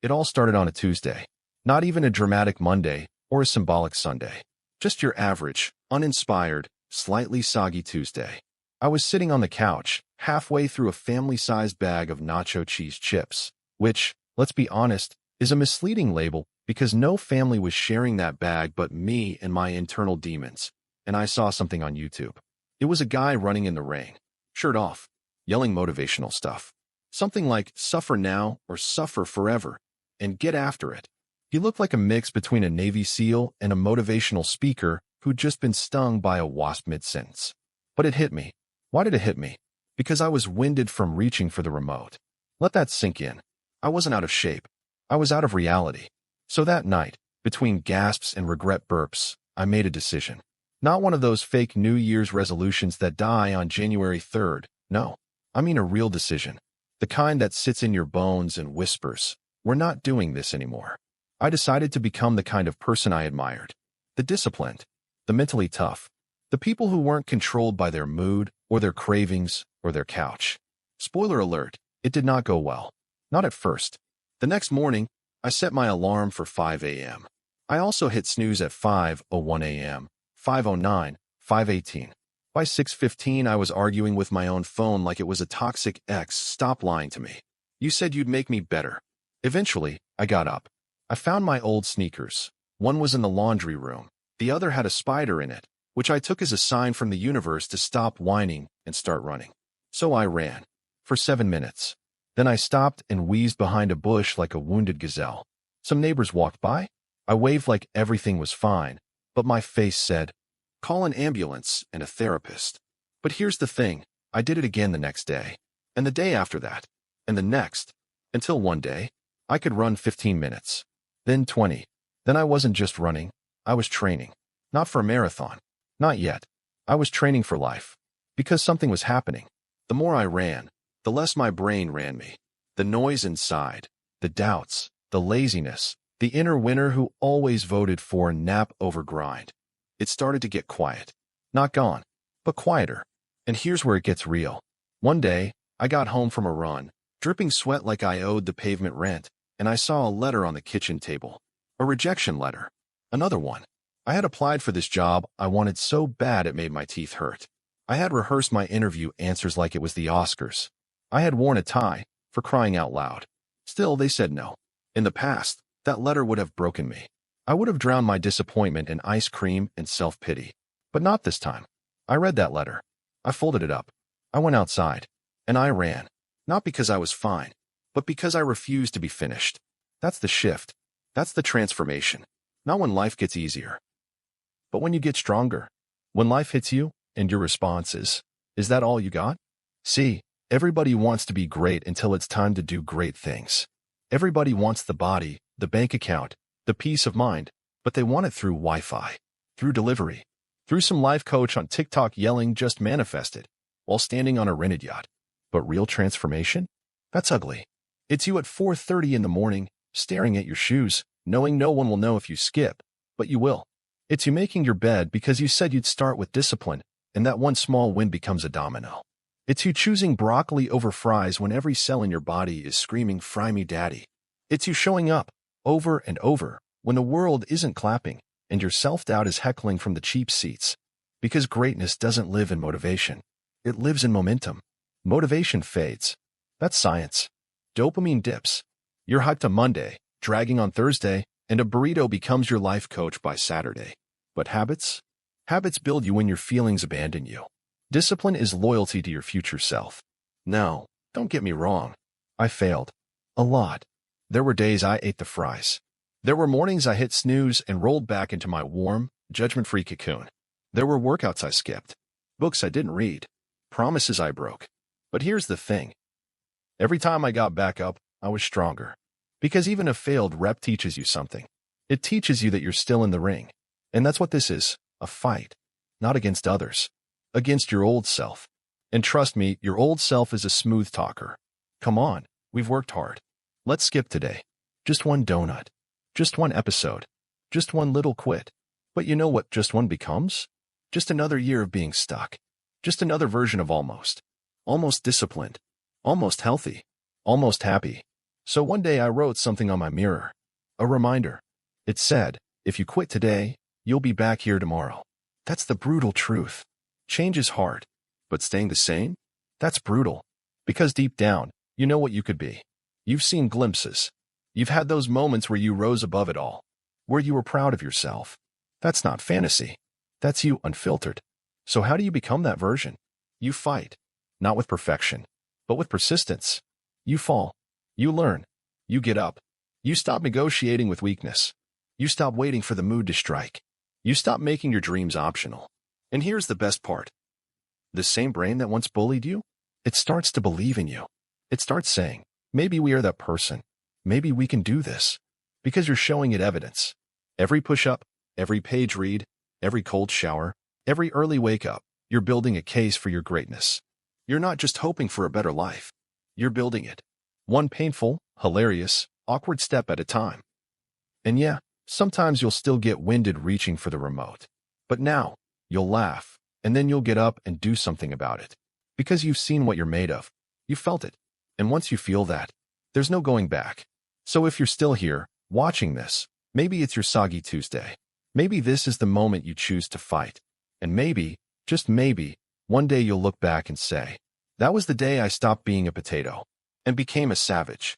It all started on a Tuesday. Not even a dramatic Monday or a symbolic Sunday. Just your average, uninspired, slightly soggy Tuesday. I was sitting on the couch, halfway through a family-sized bag of nacho cheese chips, which, let's be honest, is a misleading label because no family was sharing that bag but me and my internal demons. And I saw something on YouTube. It was a guy running in the rain, shirt off, yelling motivational stuff. Something like suffer now or suffer forever, and get after it. He looked like a mix between a Navy SEAL and a motivational speaker who'd just been stung by a wasp mid-sentence. But it hit me. Why did it hit me? Because I was winded from reaching for the remote. Let that sink in. I wasn't out of shape. I was out of reality. So that night, between gasps and regret burps, I made a decision. Not one of those fake New Year's resolutions that die on January 3rd. No, I mean a real decision. The kind that sits in your bones and whispers, "We're not doing this anymore." I decided to become the kind of person I admired. The disciplined, the mentally tough, the people who weren't controlled by their mood or their cravings or their couch. Spoiler alert, it did not go well. Not at first. The next morning, I set my alarm for 5 a.m. I also hit snooze at 5:01 a.m., 5:09, 5:18. By 6:15, I was arguing with my own phone like it was a toxic ex. Stop lying to me. You said you'd make me better. Eventually, I got up. I found my old sneakers. One was in the laundry room. The other had a spider in it, which I took as a sign from the universe to stop whining and start running. So I ran. For 7 minutes. Then I stopped and wheezed behind a bush like a wounded gazelle. Some neighbors walked by. I waved like everything was fine, but my face said, "Call an ambulance and a therapist." But here's the thing, I did it again the next day, and the day after that, and the next, until one day, I could run 15 minutes. Then 20. Then I wasn't just running, I was training. Not for a marathon. Not yet. I was training for life. Because something was happening. The more I ran, the less my brain ran me. The noise inside, the doubts, the laziness, the inner winner who always voted for nap over grind. It started to get quiet. Not gone, but quieter. And here's where it gets real. One day, I got home from a run, dripping sweat like I owed the pavement rent, and I saw a letter on the kitchen table. A rejection letter. Another one. I had applied for this job I wanted so bad it made my teeth hurt. I had rehearsed my interview answers like it was the Oscars. I had worn a tie, for crying out loud. Still, they said no. In the past, that letter would have broken me. I would have drowned my disappointment in ice cream and self-pity. But not this time. I read that letter. I folded it up. I went outside. And I ran. Not because I was fine, but because I refused to be finished. That's the shift. That's the transformation. Not when life gets easier, but when you get stronger. When life hits you, and your response is that all you got? See, everybody wants to be great until it's time to do great things. Everybody wants the body, the bank account, the peace of mind, but they want it through Wi-Fi, through delivery, through some life coach on TikTok yelling just manifest it, while standing on a rented yacht. But real transformation? That's ugly. It's you at 4:30 in the morning, staring at your shoes, knowing no one will know if you skip, but you will. It's you making your bed because you said you'd start with discipline, and that one small win becomes a domino. It's you choosing broccoli over fries when every cell in your body is screaming, "Fry me, daddy." It's you showing up, over and over, when the world isn't clapping, and your self-doubt is heckling from the cheap seats. Because greatness doesn't live in motivation. It lives in momentum. Motivation fades. That's science. Dopamine dips. You're hyped on Monday, dragging on Thursday, and a burrito becomes your life coach by Saturday. But habits? Habits build you when your feelings abandon you. Discipline is loyalty to your future self. No, don't get me wrong. I failed. A lot. There were days I ate the fries. There were mornings I hit snooze and rolled back into my warm, judgment-free cocoon. There were workouts I skipped. Books I didn't read. Promises I broke. But here's the thing. Every time I got back up, I was stronger. Because even a failed rep teaches you something. It teaches you that you're still in the ring. And that's what this is, a fight. Not against others. Against your old self. And trust me, your old self is a smooth talker. Come on, we've worked hard. Let's skip today. Just one donut. Just one episode. Just one little quit. But you know what just one becomes? Just another year of being stuck. Just another version of almost. Almost disciplined. Almost healthy. Almost happy. So one day I wrote something on my mirror. A reminder. It said, if you quit today, you'll be back here tomorrow. That's the brutal truth. Change is hard, but staying the same? That's brutal. Because deep down, you know what you could be. You've seen glimpses. You've had those moments where you rose above it all, where you were proud of yourself. That's not fantasy. That's you unfiltered. So how do you become that version? You fight, not with perfection, but with persistence. You fall. You learn. You get up. You stop negotiating with weakness. You stop waiting for the mood to strike. You stop making your dreams optional. And here's the best part. The same brain that once bullied you, it starts to believe in you. It starts saying, maybe we are that person. Maybe we can do this. Because you're showing it evidence. Every push-up, every page read, every cold shower, every early wake-up, you're building a case for your greatness. You're not just hoping for a better life. You're building it. One painful, hilarious, awkward step at a time. And yeah, sometimes you'll still get winded reaching for the remote. But now, you'll laugh, and then you'll get up and do something about it. Because you've seen what you're made of. You felt it. And once you feel that, there's no going back. So if you're still here, watching this, maybe it's your soggy Tuesday. Maybe this is the moment you choose to fight. And maybe, just maybe, one day you'll look back and say, that was the day I stopped being a potato and became a savage.